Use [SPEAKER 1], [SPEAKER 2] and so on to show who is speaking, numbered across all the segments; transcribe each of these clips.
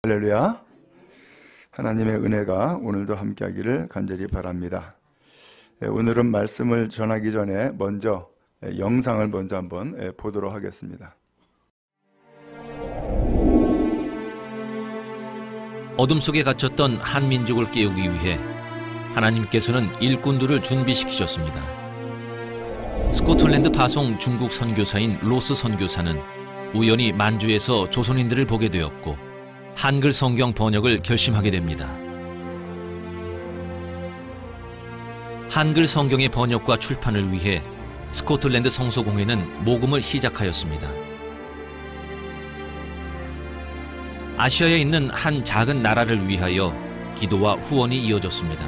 [SPEAKER 1] 할렐루야. 하나님의 은혜가 오늘도 함께하기를 간절히 바랍니다. 오늘은 말씀을 전하기 전에 먼저 영상을 먼저 한번 보도록 하겠습니다.
[SPEAKER 2] 어둠 속에 갇혔던 한 민족을 깨우기 위해 하나님께서는 일꾼들을 준비시키셨습니다. 스코틀랜드 파송 중국 선교사인 로스 선교사는 우연히 만주에서 조선인들을 보게 되었고 한글 성경 번역을 결심하게 됩니다. 한글 성경의 번역과 출판을 위해 스코틀랜드 성소공회는 모금을 시작하였습니다. 아시아에 있는 한 작은 나라를 위하여 기도와 후원이 이어졌습니다.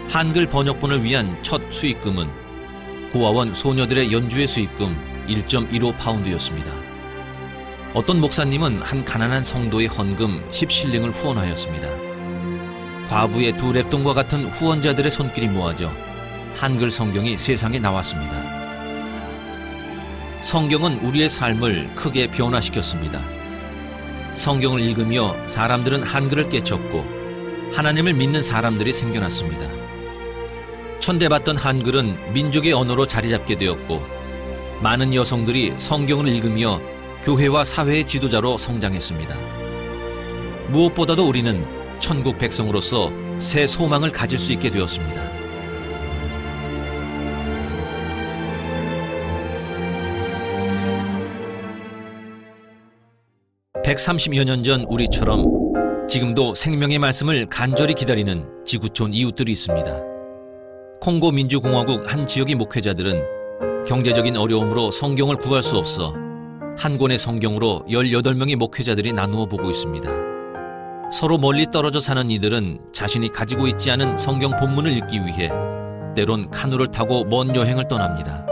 [SPEAKER 2] 한글 번역본을 위한 첫 수익금은 고아원 소녀들의 연주회 수익금 1.15파운드였습니다. 어떤 목사님은 한 가난한 성도의 헌금 10실링을 후원하였습니다. 과부의 두 랩돈과 같은 후원자들의 손길이 모아져 한글 성경이 세상에 나왔습니다. 성경은 우리의 삶을 크게 변화시켰습니다. 성경을 읽으며 사람들은 한글을 깨쳤고 하나님을 믿는 사람들이 생겨났습니다. 천대받던 한글은 민족의 언어로 자리 잡게 되었고 많은 여성들이 성경을 읽으며 교회와 사회의 지도자로 성장했습니다. 무엇보다도 우리는 천국 백성으로서 새 소망을 가질 수 있게 되었습니다. (130여 년) 전 우리처럼 지금도 생명의 말씀을 간절히 기다리는 지구촌 이웃들이 있습니다. 콩고 민주공화국 한 지역의 목회자들은 경제적인 어려움으로 성경을 구할 수 없어 한 권의 성경으로 18명의 목회자들이 나누어 보고 있습니다. 서로 멀리 떨어져 사는 이들은 자신이 가지고 있지 않은 성경 본문을 읽기 위해 때론 카누를 타고 먼 여행을 떠납니다.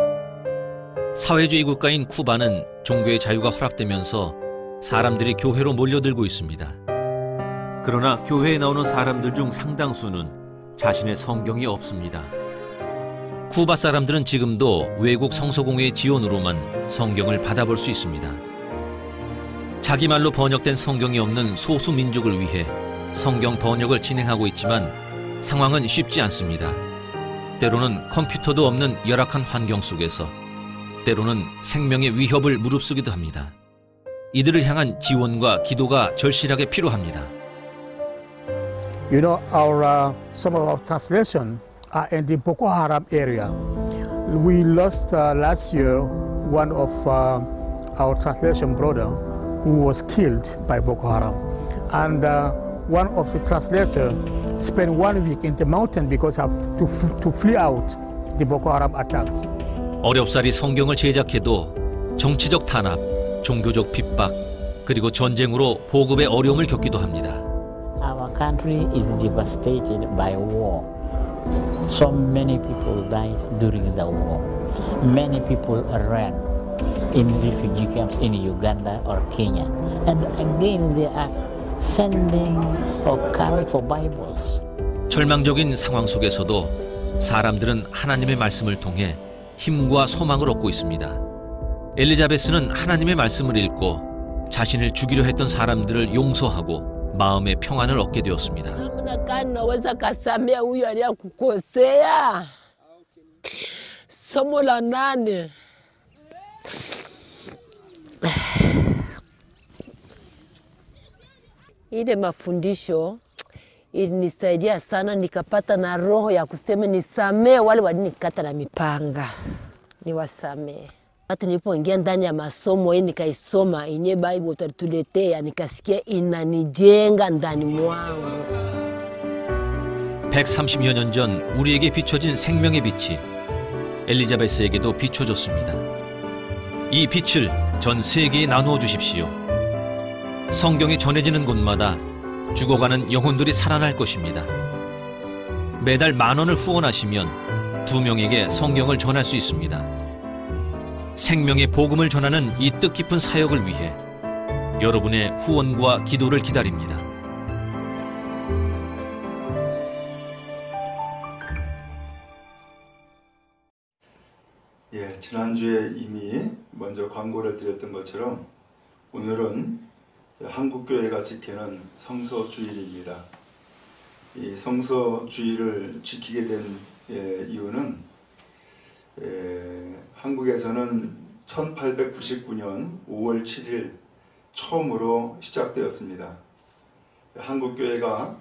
[SPEAKER 2] 사회주의 국가인 쿠바는 종교의 자유가 허락되면서 사람들이 교회로 몰려들고 있습니다. 그러나 교회에 나오는 사람들 중 상당수는 자신의 성경이 없습니다. 쿠바 사람들은 지금도 외국 성서공회의 지원으로만 성경을 받아볼 수 있습니다. 자기 말로 번역된 성경이 없는 소수 민족을 위해 성경 번역을 진행하고 있지만 상황은 쉽지 않습니다. 때로는 컴퓨터도 없는 열악한 환경 속에서 때로는 생명의 위협을 무릅쓰기도 합니다. 이들을 향한 지원과 기도가 절실하게 필요합니다.
[SPEAKER 3] You know, some of our translation are in the Boko Haram area. We lost last year one of our translation brother who was killed by Boko Haram, and one of the translators spent 1 week in the mountain because to flee out the Boko Haram attacks.
[SPEAKER 2] 어렵사리 성경을 제작해도 정치적 탄압, 종교적 핍박, 그리고 전쟁으로 보급의 어려움을 겪기도 합니다.
[SPEAKER 4] Our country is devastated by war. So many people died during the war. Many people ran in refugee camps in Uganda or Kenya. And again they are sending or coming for Bibles.
[SPEAKER 2] 절망적인 상황 속에서도 사람들은 하나님의 말씀을 통해 힘과 소망을 얻고 있습니다. 엘리자베스는 하나님의 말씀을 읽고 자신을 죽이려 했던 사람들을 용서하고 마음의 평안을 얻게 되었습니다.
[SPEAKER 5] Somo la 8. Ile mafundisho ilinisaidia sana, nikapata na roho ya kusema nisamee wale walinikata na mipanga, niwasamee. Hata nilipoingia ndani ya masomo hii nikaisoma yenye Bible utatuletea, nikasikia inanijenga ndani mwangu.
[SPEAKER 2] 130여 년 전 우리에게 비춰진 생명의 빛이 엘리자베스에게도 비춰졌습니다. 이 빛을 전 세계에 나누어 주십시오. 성경이 전해지는 곳마다 죽어가는 영혼들이 살아날 것입니다. 매달 10,000원을 후원하시면 2명에게 성경을 전할 수 있습니다. 생명의 복음을 전하는 이 뜻깊은 사역을 위해 여러분의 후원과 기도를 기다립니다.
[SPEAKER 1] 예, 지난주에 이미 먼저 광고를 드렸던 것처럼 오늘은 한국교회가 지키는 성서주일입니다. 이 성서주일을 지키게 된 이유는 한국에서는 1899년 5월 7일 처음으로 시작되었습니다. 한국교회가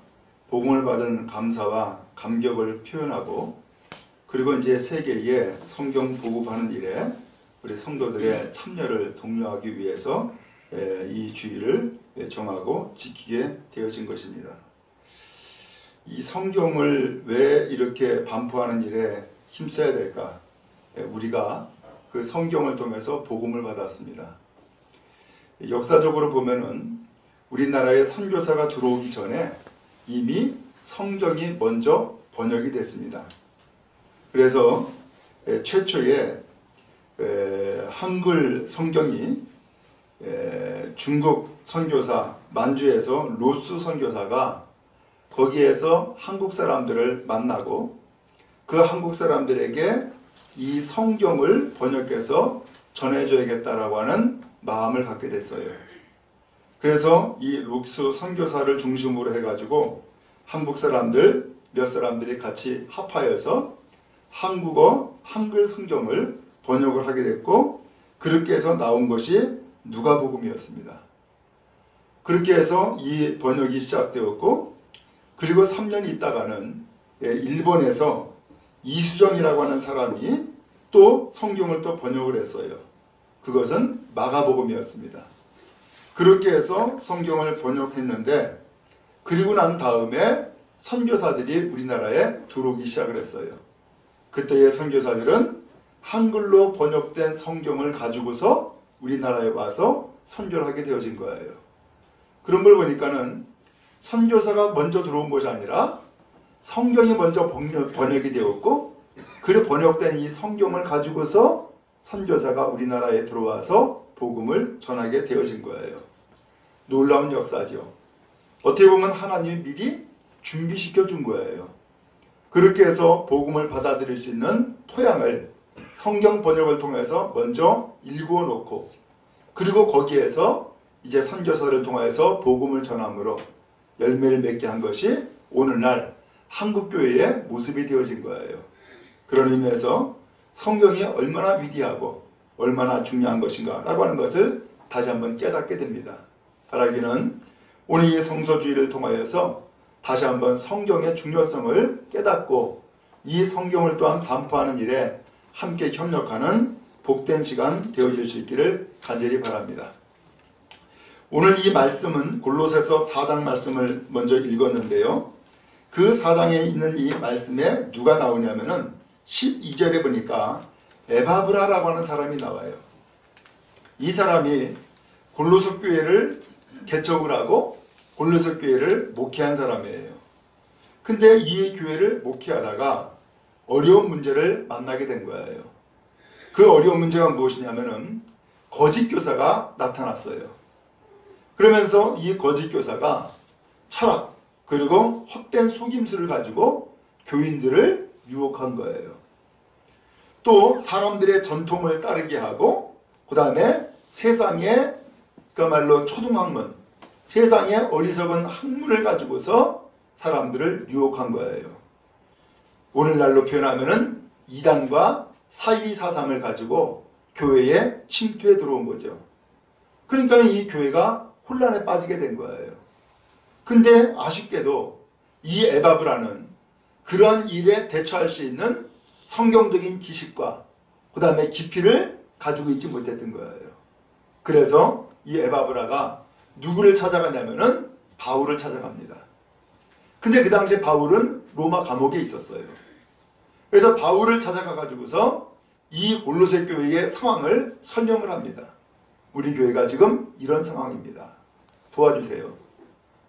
[SPEAKER 1] 복음을 받은 감사와 감격을 표현하고 그리고 이제 세계에 성경 보급하는 일에 우리 성도들의 참여를 독려하기 위해서 이 주일을 정하고 지키게 되어진 것입니다. 이 성경을 왜 이렇게 반포하는 일에 힘써야 될까? 우리가 그 성경을 통해서 복음을 받았습니다. 역사적으로 보면은 우리나라에 선교사가 들어오기 전에 이미 성경이 먼저 번역이 됐습니다. 그래서 최초의 한글 성경이 중국 선교사 만주에서 로스 선교사가 거기에서 한국 사람들을 만나고 그 한국 사람들에게 이 성경을 번역해서 전해줘야겠다라고 하는 마음을 갖게 됐어요. 그래서 이 로스 선교사를 중심으로 해가지고 한국 사람들 몇 사람들이 같이 합하여서 한국어 한글 성경을 번역을 하게 됐고 그렇게 해서 나온 것이 누가복음이었습니다. 그렇게 해서 이 번역이 시작되었고 그리고 3년 있다가는 일본에서 이수정이라고 하는 사람이 또 성경을 또 번역을 했어요. 그것은 마가복음이었습니다. 그렇게 해서 성경을 번역했는데 그리고 난 다음에 선교사들이 우리나라에 들어오기 시작을 했어요. 그때의 선교사들은 한글로 번역된 성경을 가지고서 우리나라에 와서 선교를 하게 되어진 거예요. 그런 걸 보니까는 선교사가 먼저 들어온 것이 아니라 성경이 먼저 번역이 되었고 그 번역된 이 성경을 가지고서 선교사가 우리나라에 들어와서 복음을 전하게 되어진 거예요. 놀라운 역사죠. 어떻게 보면 하나님이 미리 준비시켜 준 거예요. 그렇게 해서 복음을 받아들일 수 있는 토양을 성경 번역을 통해서 먼저 일구어 놓고 그리고 거기에서 이제 선교사를 통해서 복음을 전함으로 열매를 맺게 한 것이 오늘날 한국교회의 모습이 되어진 거예요. 그런 의미에서 성경이 얼마나 위대하고 얼마나 중요한 것인가 라고 하는 것을 다시 한번 깨닫게 됩니다. 바라기는 오늘 이 성서주의를 통하여서 다시 한번 성경의 중요성을 깨닫고 이 성경을 또한 반포하는 일에 함께 협력하는 복된 시간 되어질 수 있기를 간절히 바랍니다. 오늘 이 말씀은 골로새서 4장 말씀을 먼저 읽었는데요. 그 4장에 있는 이 말씀에 누가 나오냐면은 12절에 보니까 에바브라라고 하는 사람이 나와요. 이 사람이 골로새 교회를 개척을 하고 골로새 교회를 목회한 사람이에요. 근데 이 교회를 목회하다가 어려운 문제를 만나게 된 거예요. 그 어려운 문제가 무엇이냐면은 거짓 교사가 나타났어요. 그러면서 이 거짓 교사가 철학 그리고 헛된 속임수를 가지고 교인들을 유혹한 거예요. 또 사람들의 전통을 따르게 하고 그 다음에 세상의 그야말로 초등학문 세상의 어리석은 학문을 가지고서 사람들을 유혹한 거예요. 오늘날로 표현하면은 이단과 사이비사상을 가지고 교회에 침투해 들어온 거죠. 그러니까 이 교회가 혼란에 빠지게 된 거예요. 근데 아쉽게도 이 에바브라는 그러한 일에 대처할 수 있는 성경적인 지식과 그 다음에 깊이를 가지고 있지 못했던 거예요. 그래서 이 에바브라가 누구를 찾아가냐면은 바울을 찾아갑니다. 근데 그 당시에 바울은 로마 감옥에 있었어요. 그래서 바울을 찾아가 가지고서 이 골로새 교회의 상황을 설명을 합니다. 우리 교회가 지금 이런 상황입니다. 도와주세요.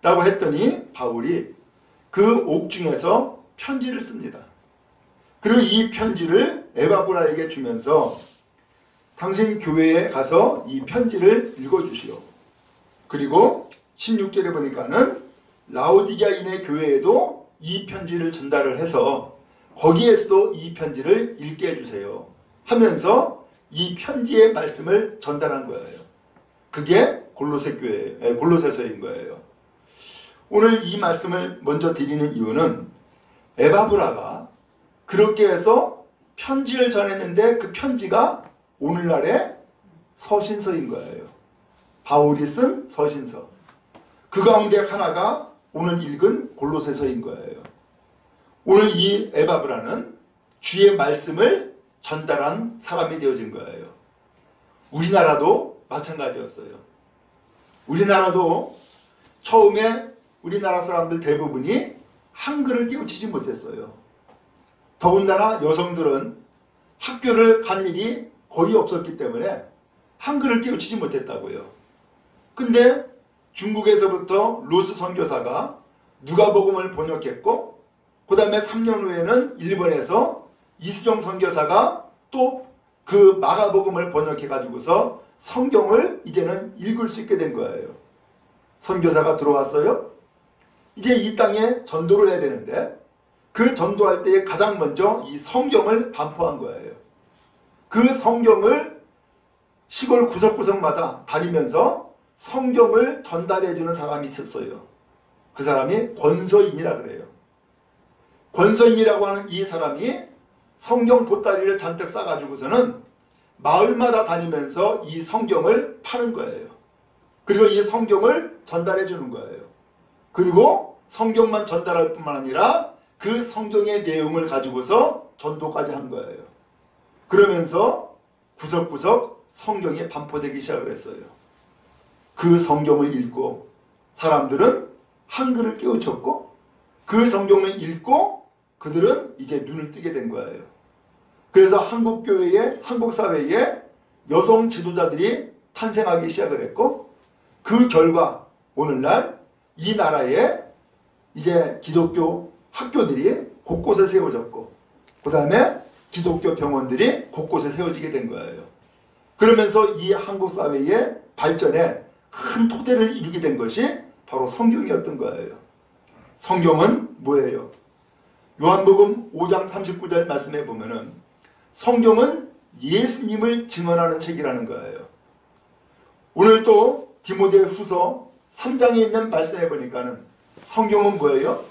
[SPEAKER 1] 라고 했더니 바울이 그 옥중에서 편지를 씁니다. 그리고 이 편지를 에바브라에게 주면서 당신 교회에 가서 이 편지를 읽어주시오. 그리고 16절에 보니까는 라오디게아인의 교회에도 이 편지를 전달을 해서 거기에서도 이 편지를 읽게 해주세요. 하면서 이 편지의 말씀을 전달한 거예요. 그게 골로새서인 거예요. 오늘 이 말씀을 먼저 드리는 이유는 에바브라가 그렇게 해서 편지를 전했는데 그 편지가 오늘날의 서신서인 거예요. 바울이 쓴 서신서. 그 가운데 하나가 오늘 읽은 골로새서인 거예요. 오늘 이 에바브라는 주의 말씀을 전달한 사람이 되어진 거예요. 우리나라도 마찬가지였어요. 우리나라도 처음에 우리나라 사람들 대부분이 한글을 깨우치지 못했어요. 더군다나 여성들은 학교를 간 일이 거의 없었기 때문에 한글을 깨우치지 못했다고요. 근데 중국에서부터 로스 선교사가 누가복음을 번역했고, 그 다음에 3년 후에는 일본에서 이수정 선교사가 또 그 마가복음을 번역해 가지고서 성경을 이제는 읽을 수 있게 된 거예요. 선교사가 들어왔어요. 이제 이 땅에 전도를 해야 되는데 그 전도할 때 가장 먼저 이 성경을 반포한 거예요. 그 성경을 시골 구석구석마다 다니면서 성경을 전달해 주는 사람이 있었어요. 그 사람이 권서인이라 그래요. 권서인이라고 하는 이 사람이 성경 보따리를 잔뜩 싸가지고서는 마을마다 다니면서 이 성경을 파는 거예요. 그리고 이 성경을 전달해 주는 거예요. 그리고 성경만 전달할 뿐만 아니라 그 성경의 내용을 가지고서 전도까지 한 거예요. 그러면서 구석구석 성경이 반포되기 시작을 했어요. 그 성경을 읽고 사람들은 한글을 깨우쳤고, 그 성경을 읽고 그들은 이제 눈을 뜨게 된 거예요. 그래서 한국 교회에, 한국 사회에 여성 지도자들이 탄생하기 시작을 했고, 그 결과 오늘날 이 나라에 이제 기독교 학교들이 곳곳에 세워졌고, 그 다음에 기독교 병원들이 곳곳에 세워지게 된 거예요. 그러면서 이 한국 사회의 발전에 큰 토대를 이루게 된 것이 바로 성경이었던 거예요. 성경은 뭐예요? 요한복음 5장 39절 말씀에 보면은 성경은 예수님을 증언하는 책이라는 거예요. 오늘 또 디모데 후서 3장에 있는 말씀에 보니까는 성경은 뭐예요?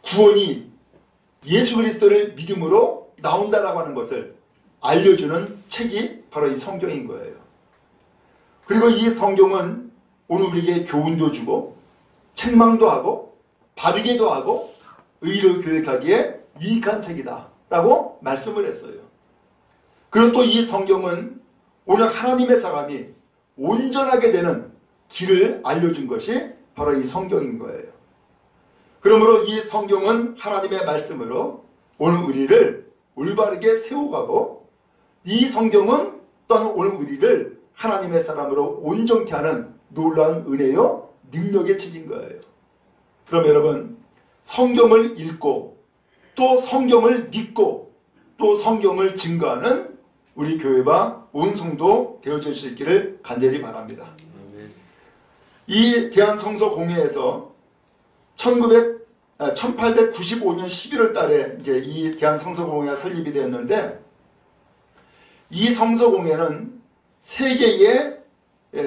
[SPEAKER 1] 구원이 예수 그리스도를 믿음으로 나온다라고 하는 것을 알려주는 책이 바로 이 성경인 거예요. 그리고 이 성경은 오늘 우리에게 교훈도 주고 책망도 하고 바르게도 하고 의를 교육하기에 유익한 책이다 라고 말씀을 했어요. 그리고 또 이 성경은 오늘 하나님의 사람이 온전하게 되는 길을 알려준 것이 바로 이 성경인 거예요. 그러므로 이 성경은 하나님의 말씀으로 오늘 우리를 올바르게 세워가고, 이 성경은 또한 오늘 우리를 하나님의 사람으로 온전케 하는 놀라운 은혜요 능력의 책인 거예요. 그럼 여러분, 성경을 읽고 또 성경을 믿고 또 성경을 증거하는 우리 교회와 온 성도 되어질 수 있기를 간절히 바랍니다. 이 대한성서공회에서 1895년 11월 달에 이제 이 대한성서공회가 설립이 되었는데, 이 성서공회는 세계의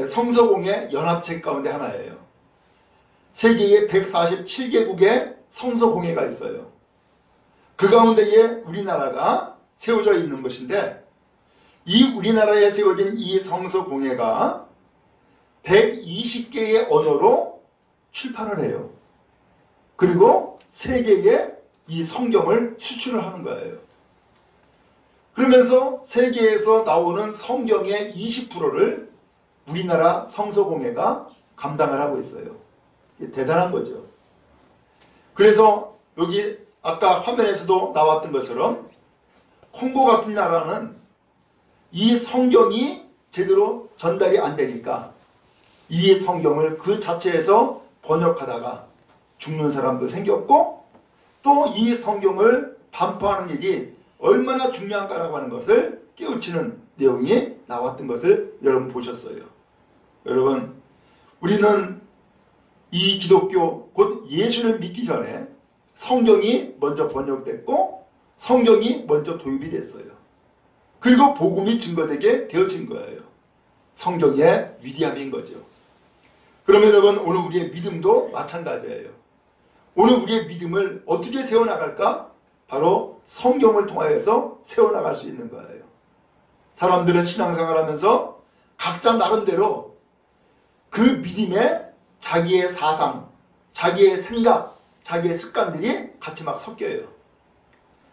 [SPEAKER 1] 성서공회 연합체 가운데 하나예요. 세계의 147개국의 성서공회가 있어요. 그 가운데에 우리나라가 세워져 있는 것인데, 이 우리나라에 세워진 이 성서공회가 120개의 언어로 출판을 해요. 그리고 세계에 이 성경을 수출을 하는 거예요. 그러면서 세계에서 나오는 성경의 20%를 우리나라 성서공회가 감당을 하고 있어요. 대단한 거죠. 그래서 여기 아까 화면에서도 나왔던 것처럼 콩고 같은 나라는 이 성경이 제대로 전달이 안 되니까 이 성경을 그 자체에서 번역하다가 죽는 사람도 생겼고, 또 이 성경을 반포하는 일이 얼마나 중요한가라고 하는 것을 깨우치는 내용이 나왔던 것을 여러분 보셨어요. 여러분, 우리는 이 기독교 곧 예수를 믿기 전에 성경이 먼저 번역됐고 성경이 먼저 도입이 됐어요. 그리고 복음이 증거되게 되어진 거예요. 성경의 위대함인 거죠. 그러면 여러분, 오늘 우리의 믿음도 마찬가지예요. 오늘 우리의 믿음을 어떻게 세워나갈까? 바로 성경을 통하여서 세워나갈 수 있는 거예요. 사람들은 신앙생활하면서 각자 나름대로 그 믿음에 자기의 사상, 자기의 생각, 자기의 습관들이 같이 막 섞여요.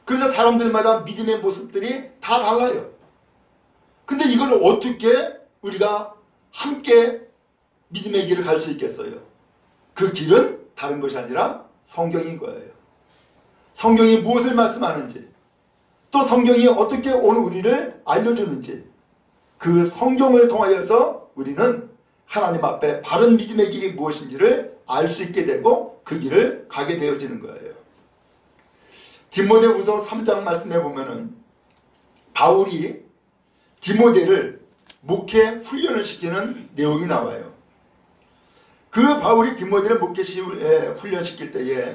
[SPEAKER 1] 그래서 사람들마다 믿음의 모습들이 다 달라요. 근데 이걸 어떻게 우리가 함께 믿음의 길을 갈 수 있겠어요? 그 길은 다른 것이 아니라 성경인 거예요. 성경이 무엇을 말씀하는지, 또 성경이 어떻게 오늘 우리를 알려주는지, 그 성경을 통하여서 우리는 하나님 앞에 바른 믿음의 길이 무엇인지를 알 수 있게 되고 그 길을 가게 되어지는 거예요. 디모데후서 3장 말씀해 보면은 바울이 디모데를 목회 훈련을 시키는 내용이 나와요. 그 바울이 디모데를 목회 훈련시킬 때에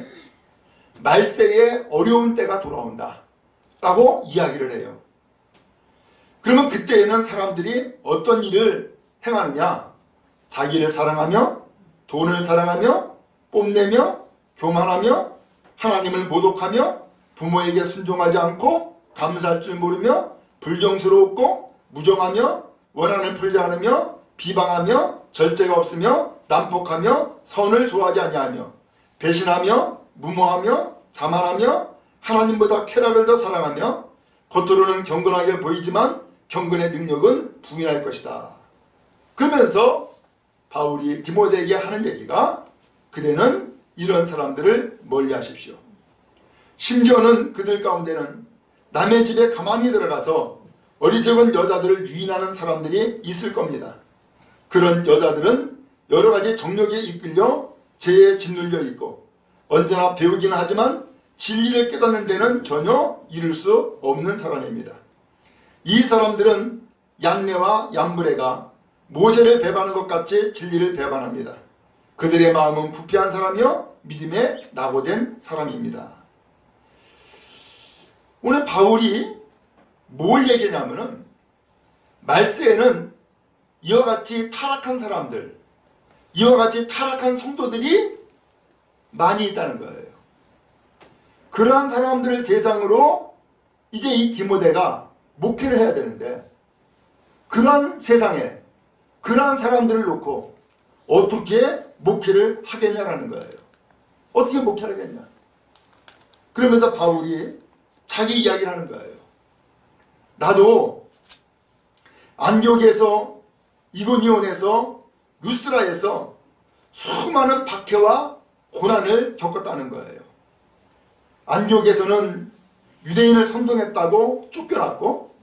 [SPEAKER 1] 말세에 어려운 때가 돌아온다 라고 이야기를 해요. 그러면 그때에는 사람들이 어떤 일을 행하느냐? 자기를 사랑하며, 돈을 사랑하며, 뽐내며, 교만하며, 하나님을 모독하며, 부모에게 순종하지 않고, 감사할 줄 모르며, 불경스러웠고, 무정하며, 원한을 풀지 않으며, 비방하며, 절제가 없으며, 난폭하며, 선을 좋아하지 아니하며, 배신하며, 무모하며, 자만하며, 하나님보다 쾌락을 더 사랑하며, 겉으로는 경건하게 보이지만 경건의 능력은 부인할 것이다. 그러면서 바울이 디모데에게 하는 얘기가, 그대는 이런 사람들을 멀리하십시오. 심지어는 그들 가운데는 남의 집에 가만히 들어가서 어리석은 여자들을 유인하는 사람들이 있을 겁니다. 그런 여자들은 여러 가지 정력에 이끌려 죄에 짓눌려 있고 언제나 배우기는 하지만 진리를 깨닫는 데는 전혀 이룰 수 없는 사람입니다. 이 사람들은 양내와 양무레가 모세를 배반하는 것 같이 진리를 배반합니다. 그들의 마음은 부패한 사람이요 믿음에 낙오된 사람입니다. 오늘 바울이 뭘 얘기냐면은 말세에는 이와 같이 타락한 사람들, 이와 같이 타락한 성도들이 많이 있다는 거예요. 그러한 사람들을 대상으로 이제 이 디모데가 목회를 해야 되는데, 그러한 세상에 그러한 사람들을 놓고 어떻게 목회를 하겠냐라는 거예요. 어떻게 목회를 하겠냐. 그러면서 바울이 자기 이야기를 하는 거예요. 나도 안디옥에서, 이고니온에서, 루스라에서 수많은 박해와 고난을 겪었다는 거예요. 안디옥에서는 유대인을 선동했다고 쫓겨났고,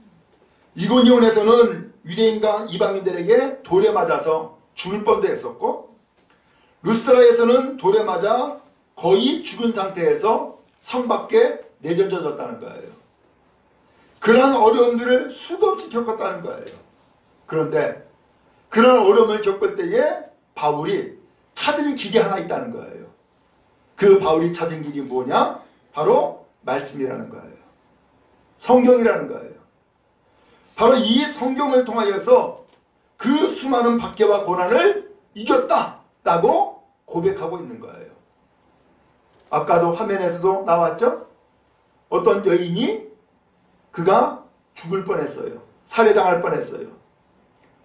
[SPEAKER 1] 이고니온에서는 유대인과 이방인들에게 돌에 맞아서 죽을 뻔도 했었고, 루스라에서는 돌에 맞아 거의 죽은 상태에서 성 밖에 내던져졌다는 거예요. 그러한 어려움들을 수도 없이 겪었다는 거예요. 그런데 그런 어려움을 겪을 때에 바울이 찾은 길이 하나 있다는 거예요. 그 바울이 찾은 길이 뭐냐? 바로 말씀이라는 거예요. 성경이라는 거예요. 바로 이 성경을 통하여서 그 수많은 박해와 고난을 이겼다라고 고백하고 있는 거예요. 아까도 화면에서도 나왔죠? 어떤 여인이 그가 죽을 뻔했어요. 살해당할 뻔했어요.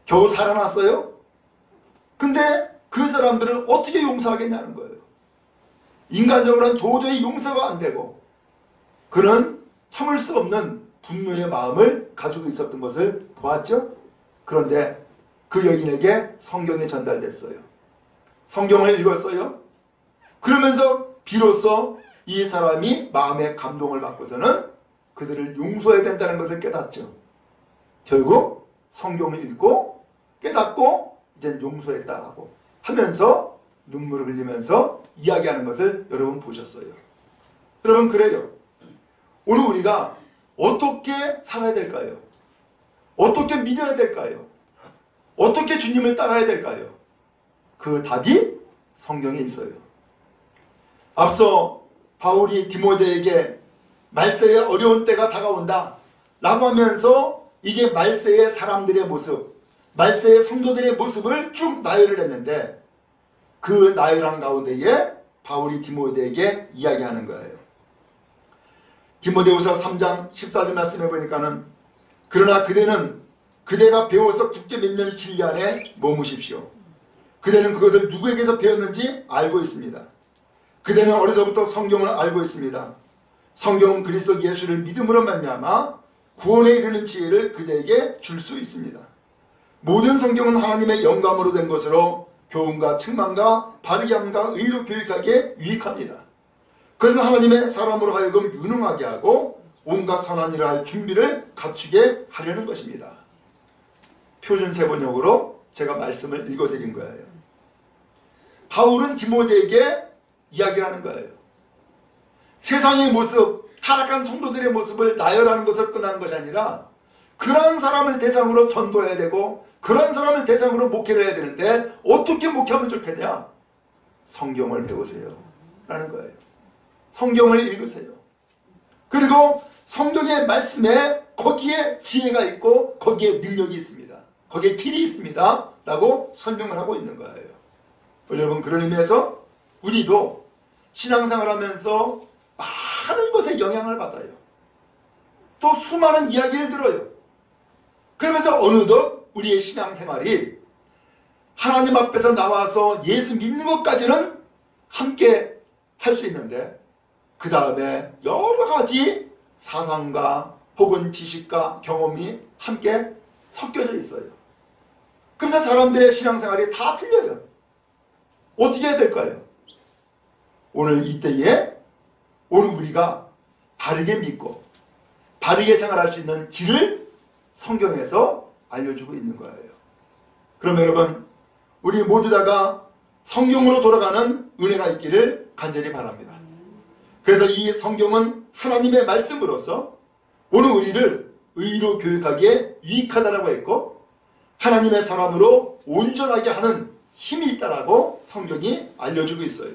[SPEAKER 1] 겨우 살아났어요. 근데 그 사람들을 어떻게 용서하겠냐는 거예요. 인간적으로는 도저히 용서가 안 되고, 그는 참을 수 없는 분노의 마음을 가지고 있었던 것을 보았죠. 그런데 그 여인에게 성경이 전달됐어요. 성경을 읽었어요. 그러면서 비로소 이 사람이 마음의 감동을 받고서는 그들을 용서해야 된다는 것을 깨닫죠. 결국 성경을 읽고 깨닫고 이제 용서했다라고 하면서 눈물을 흘리면서 이야기하는 것을 여러분 보셨어요. 여러분, 그래요. 오늘 우리가 어떻게 살아야 될까요? 어떻게 믿어야 될까요? 어떻게 주님을 따라야 될까요? 그 답이 성경에 있어요. 앞서 바울이 디모데에게 말세에 어려운 때가 다가온다 라고 하면서 이게 말세의 사람들의 모습, 말세의 성도들의 모습을 쭉 나열을 했는데 그 나열한 가운데에 바울이 디모데에게 이야기하는 거예요. 디모데후서 3장 14절 말씀해 보니까는 그러나 그대가 배워서 굳게 믿는 진리 안에 머무십시오. 그대는 그것을 누구에게서 배웠는지 알고 있습니다. 그대는 어려서부터 성경을 알고 있습니다. 성경은 그리스도 예수를 믿음으로 말미암아 구원에 이르는 지혜를 그대에게 줄 수 있습니다. 모든 성경은 하나님의 영감으로 된 것으로 교훈과 책망과 바르게 함과 의로 교육하기에 유익합니다. 그것은 하나님의 사람으로 하여금 유능하게 하고 온갖 선한 일을 할 준비를 갖추게 하려는 것입니다. 표준 세번역으로 제가 말씀을 읽어드린 거예요. 바울은 디모데에게 이야기를 하는 거예요. 세상의 모습, 타락한 성도들의 모습을 나열하는 것을 끝나는 것이 아니라 그런 사람을 대상으로 전도해야 되고 그런 사람을 대상으로 목회를 해야 되는데 어떻게 목회하면 좋겠냐? 성경을 배우세요 라는 거예요. 성경을 읽으세요. 그리고 성경의 말씀에 거기에 지혜가 있고 거기에 능력이 있습니다. 거기에 길이 있습니다 라고 설명을 하고 있는 거예요. 여러분, 그런 의미에서 우리도 신앙생활 하면서 많은 것에 영향을 받아요. 또 수많은 이야기를 들어요. 그러면서 어느덧 우리의 신앙생활이 하나님 앞에서 나와서 예수 믿는 것까지는 함께 할 수 있는데 그 다음에 여러 가지 사상과 혹은 지식과 경험이 함께 섞여져 있어요. 그러면서 사람들의 신앙생활이 다 틀려요. 어떻게 해야 될까요? 오늘 이때에 오늘 우리가 바르게 믿고 바르게 생활할 수 있는 길을 성경에서 알려주고 있는 거예요. 그러면 여러분, 우리 모두 다가 성경으로 돌아가는 은혜가 있기를 간절히 바랍니다. 그래서 이 성경은 하나님의 말씀으로서 오늘 우리를 의로 교육하기에 유익하다라고 했고 하나님의 사람으로 온전하게 하는 힘이 있다라고 성경이 알려주고 있어요.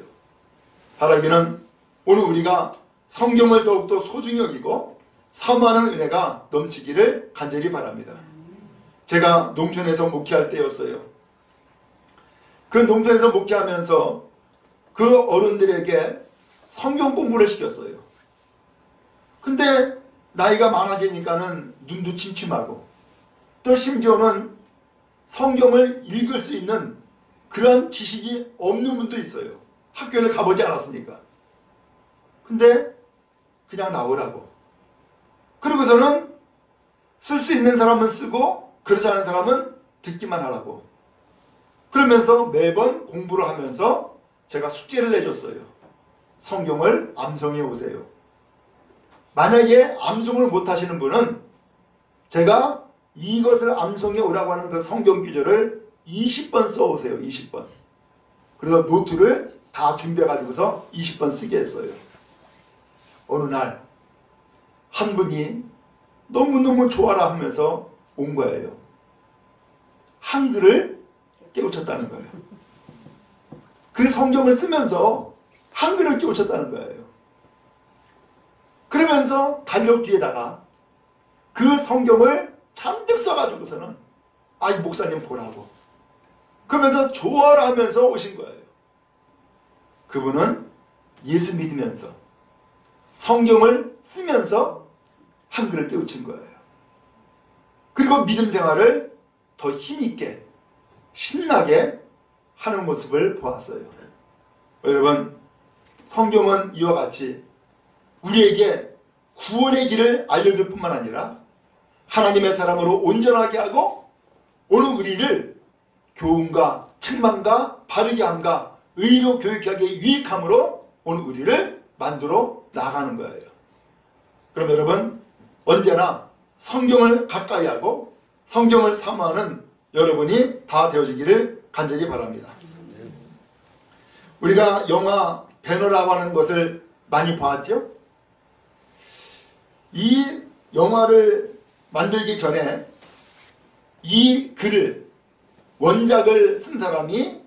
[SPEAKER 1] 바라기는 오늘 우리가 성경을 더욱더 소중히 여기고 사모하는 은혜가 넘치기를 간절히 바랍니다. 제가 농촌에서 목회할 때였어요. 그 농촌에서 목회하면서 그 어른들에게 성경 공부를 시켰어요. 근데 나이가 많아지니까는 눈도 침침하고 또 심지어는 성경을 읽을 수 있는 그런 지식이 없는 분도 있어요. 학교를 가보지 않았으니까. 근데 그냥 나오라고. 그러고서는 쓸 수 있는 사람은 쓰고 그렇지 않은 사람은 듣기만 하라고. 그러면서 매번 공부를 하면서 제가 숙제를 내줬어요. 성경을 암송해 오세요. 만약에 암송을 못하시는 분은 제가 이것을 암송해 오라고 하는 그 성경 구절을 20번 써오세요. 20번. 그래서 노트를 다 준비해가지고서 20번 쓰게 했어요. 어느 날 한 분이 너무너무 좋아라 하면서 온 거예요. 한글을 깨우쳤다는 거예요. 그 성경을 쓰면서 한글을 깨우쳤다는 거예요. 그러면서 달력 뒤에다가 그 성경을 잔뜩 써가지고서는 이 목사님 보라고. 그러면서 좋아라 하면서 오신 거예요. 그분은 예수 믿으면서 성경을 쓰면서 한글을 깨우친 거예요. 그리고 믿음 생활을 더 힘있게 신나게 하는 모습을 보았어요. 여러분, 성경은 이와 같이 우리에게 구원의 길을 알려줄 뿐만 아니라 하나님의 사람으로 온전하게 하고 오늘 우리를 교훈과 책망과 바르게 함과 의로 교육하기에 유익함으로 오늘 우리를 만들어 나가는 거예요. 그럼 여러분, 언제나 성경을 가까이 하고 성경을 사모하는 여러분이 다 되어지기를 간절히 바랍니다. 우리가 영화 배너라고 하는 것을 많이 봤죠? 이 영화를 만들기 전에 이 글을 원작을 쓴 사람이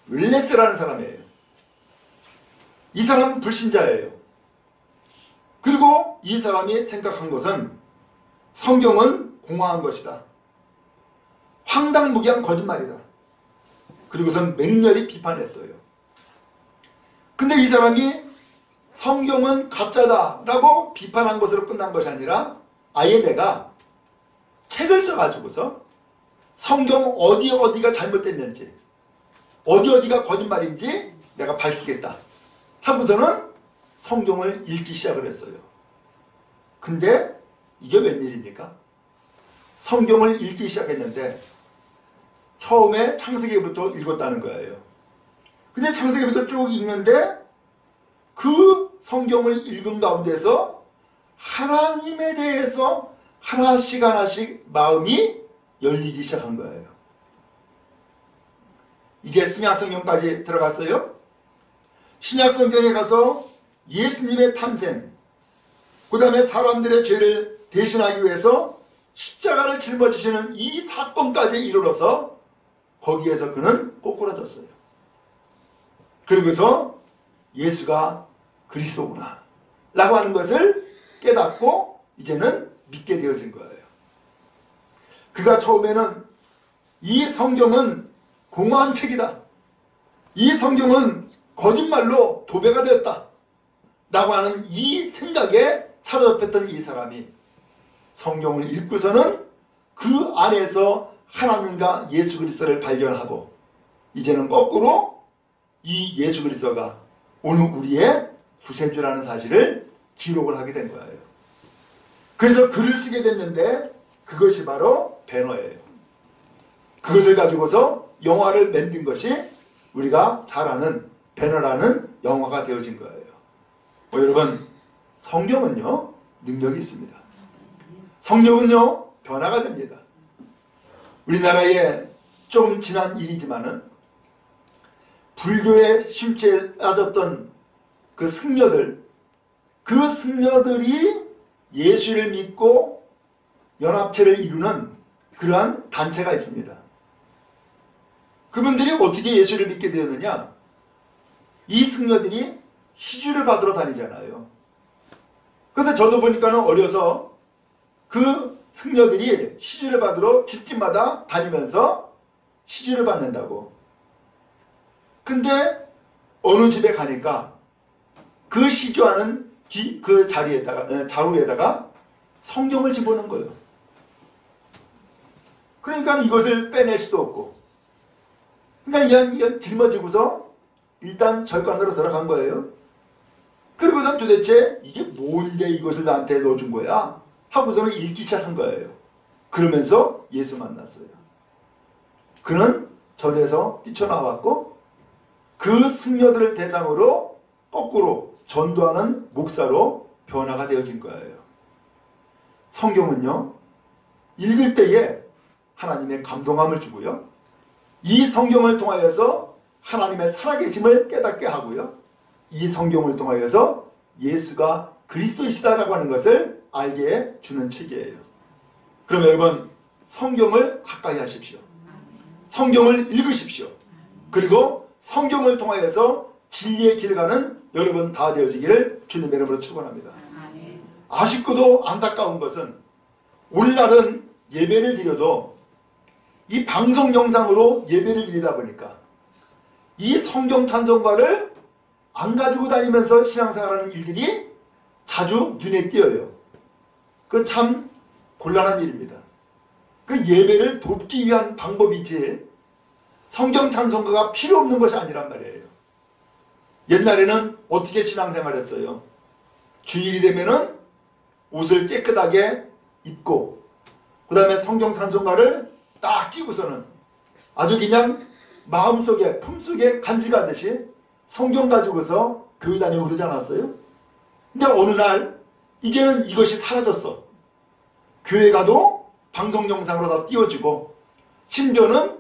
[SPEAKER 1] 윌레스라는 사람이에요. 이 사람은 불신자예요. 그리고 이 사람이 생각한 것은 성경은 공허한 것이다. 황당무계한 거짓말이다. 그리고선 맹렬히 비판했어요. 근데 이 사람이 성경은 가짜다 라고 비판한 것으로 끝난 것이 아니라 아예 내가 책을 써가지고서 성경 어디가 잘못됐는지 어디가 거짓말인지 내가 밝히겠다 하고서는 성경을 읽기 시작을 했어요. 근데 이게 웬일입니까? 성경을 읽기 시작했는데 처음에 창세기부터 읽었다는 거예요. 근데 창세기부터 쭉 읽는데 그 성경을 읽은 가운데서 하나님에 대해서 하나씩 마음이 열리기 시작한 거예요. 이제 신약성경까지 들어갔어요. 신약성경에 가서 예수님의 탄생, 그 다음에 사람들의 죄를 대신하기 위해서 십자가를 짊어지시는 이 사건까지 이르러서 거기에서 그는 꼬꾸라졌어요. 그러고서 예수가 그리스도구나 라고 하는 것을 깨닫고 이제는 믿게 되어진 거예요. 그가 처음에는 이 성경은 공허한 책이다. 이 성경은 거짓말로 도배가 되었다. 라고 하는 이 생각에 사로잡혔던 이 사람이 성경을 읽고서는 그 안에서 하나님과 예수 그리스도를 발견하고 이제는 거꾸로 이 예수 그리스도가 오늘 우리의 구세주라는 사실을 기록을 하게 된 거예요. 그래서 글을 쓰게 됐는데 그것이 바로 배너예요. 그것을 가지고서 영화를 만든 것이 우리가 잘 아는 배너라는 영화가 되어진 거예요. 여러분, 성경은요 능력이 있습니다. 성경은요 변화가 됩니다. 우리나라에 좀 지난 일이지만은 불교의 심취에 빠졌던 그 승려들이 예수를 믿고 연합체를 이루는 그러한 단체가 있습니다. 그분들이 어떻게 예수를 믿게 되었느냐? 이 승려들이 시주를 받으러 다니잖아요. 그런데 저도 보니까는 어려서 그 승려들이 시주를 받으러 집집마다 다니면서 시주를 받는다고. 근데 어느 집에 가니까 그 시주하는 그 자루에다가 성경을 집어넣은 거예요. 그러니까 이것을 빼낼 수도 없고. 그러니까 이건 짊어지고서 일단 절간으로 들어간 거예요. 그리고선 도대체 이게 뭔데 이것을 나한테 넣어준 거야? 하고서는 읽기 시작한 거예요. 그러면서 예수 만났어요. 그는 절에서 뛰쳐나왔고 그 승려들을 대상으로 거꾸로 전도하는 목사로 변화가 되어진 거예요. 성경은요 읽을 때에 하나님의 감동함을 주고요, 이 성경을 통하여서 하나님의 살아계심을 깨닫게 하고요, 이 성경을 통하여서 예수가 그리스도이시다라고 하는 것을 알게 주는 책이에요. 그럼 여러분, 성경을 가까이 하십시오. 성경을 읽으십시오. 그리고 성경을 통하여서 진리의 길 가는 여러분 다 되어지기를 주님의 이름으로 축원합니다. 아쉽고도 안타까운 것은 오늘날은 예배를 드려도 이 방송 영상으로 예배를 드리다 보니까 이 성경 찬송가를 안 가지고 다니면서 신앙생활하는 일들이 자주 눈에 띄어요. 그건 참 곤란한 일입니다. 그 예배를 돕기 위한 방법이지 성경 찬송가가 필요 없는 것이 아니란 말이에요. 옛날에는 어떻게 신앙생활했어요? 주일이 되면은 옷을 깨끗하게 입고 그 다음에 성경 찬송가를 딱 끼고서는 아주 그냥 마음속에 품속에 간직하듯이 성경 가지고서 교회 다니고 그러지 않았어요? 근데 어느 날 이제는 이것이 사라졌어. 교회 가도 방송 영상으로 다 띄워지고 심지어는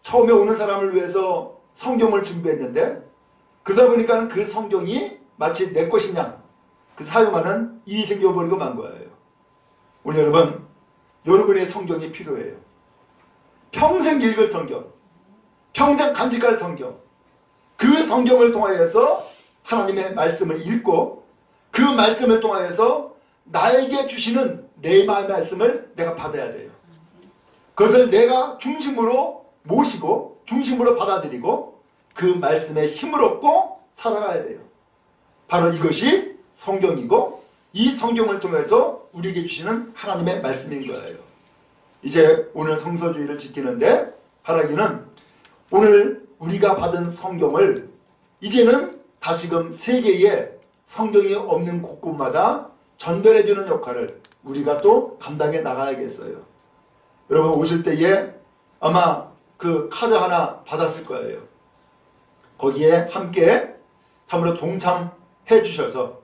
[SPEAKER 1] 처음에 오는 사람을 위해서 성경을 준비했는데 그러다 보니까 그 성경이 마치 내 것이냐 그 사용하는 일이 생겨버리고 만 거예요. 우리 여러분, 여러분의 성경이 필요해요. 평생 읽을 성경, 평생 간직할 성경, 그 성경을 통하여서 하나님의 말씀을 읽고 그 말씀을 통하여서 나에게 주시는 레마의 말씀을 내가 받아야 돼요. 그것을 내가 중심으로 모시고 중심으로 받아들이고 그 말씀에 힘을 얻고 살아가야 돼요. 바로 이것이 성경이고 이 성경을 통해서 우리에게 주시는 하나님의 말씀인 거예요. 이제 오늘 성서주의를 지키는데 바라기는 오늘 우리가 받은 성경을 이제는 다시금 세계에 성경이 없는 곳곳마다 전달해주는 역할을 우리가 또 감당해 나가야겠어요. 여러분 오실 때에 아마 그 카드 하나 받았을 거예요. 거기에 함께 참으로 동참해 주셔서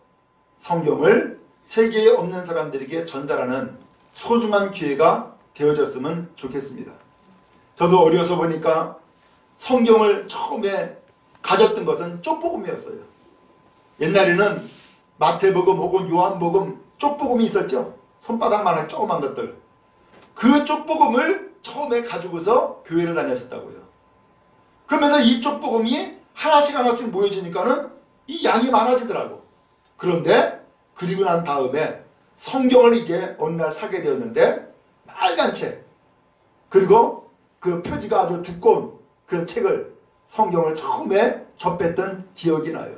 [SPEAKER 1] 성경을 세계에 없는 사람들에게 전달하는 소중한 기회가 되어졌으면 좋겠습니다. 저도 어려서 보니까 성경을 처음에 가졌던 것은 쪽복음이었어요. 옛날에는 마태복음 혹은 요한복음 쪽복음이 있었죠. 손바닥만한 조그만 것들. 그 쪽복음을 처음에 가지고서 교회를 다녔었다고요. 그러면서 이 쪽복음이 하나씩 하나씩 모여지니까는 이 양이 많아지더라고. 그런데 그리고 난 다음에 성경을 이제 어느 날 사게 되었는데 빨간 책 그리고 그 표지가 아주 두꺼운 그런 책을 성경을 처음에 접했던 기억이 나요.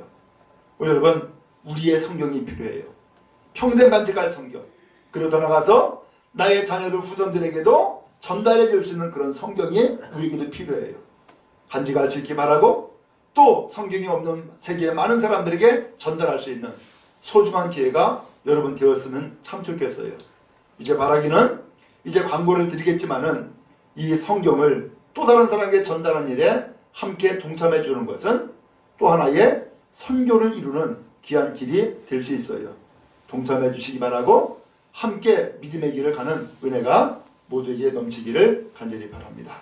[SPEAKER 1] 여러분 우리의 성경이 필요해요. 평생 간직할 성경. 그리고 더 나가서 나의 자녀들 후손들에게도 전달해 줄 수 있는 그런 성경이 우리에게도 필요해요. 간직할 수 있기 바라고 또 성경이 없는 세계의 많은 사람들에게 전달할 수 있는 소중한 기회가 여러분 되었으면 참 좋겠어요. 이제 바라기는 이제 광고를 드리겠지만은 이 성경을 또 다른 사람에게 전달하는 일에 함께 동참해 주는 것은 또 하나의 선교를 이루는 귀한 길이 될 수 있어요. 동참해 주시기 바라고 함께 믿음의 길을 가는 은혜가 모두에게 넘치기를 간절히 바랍니다.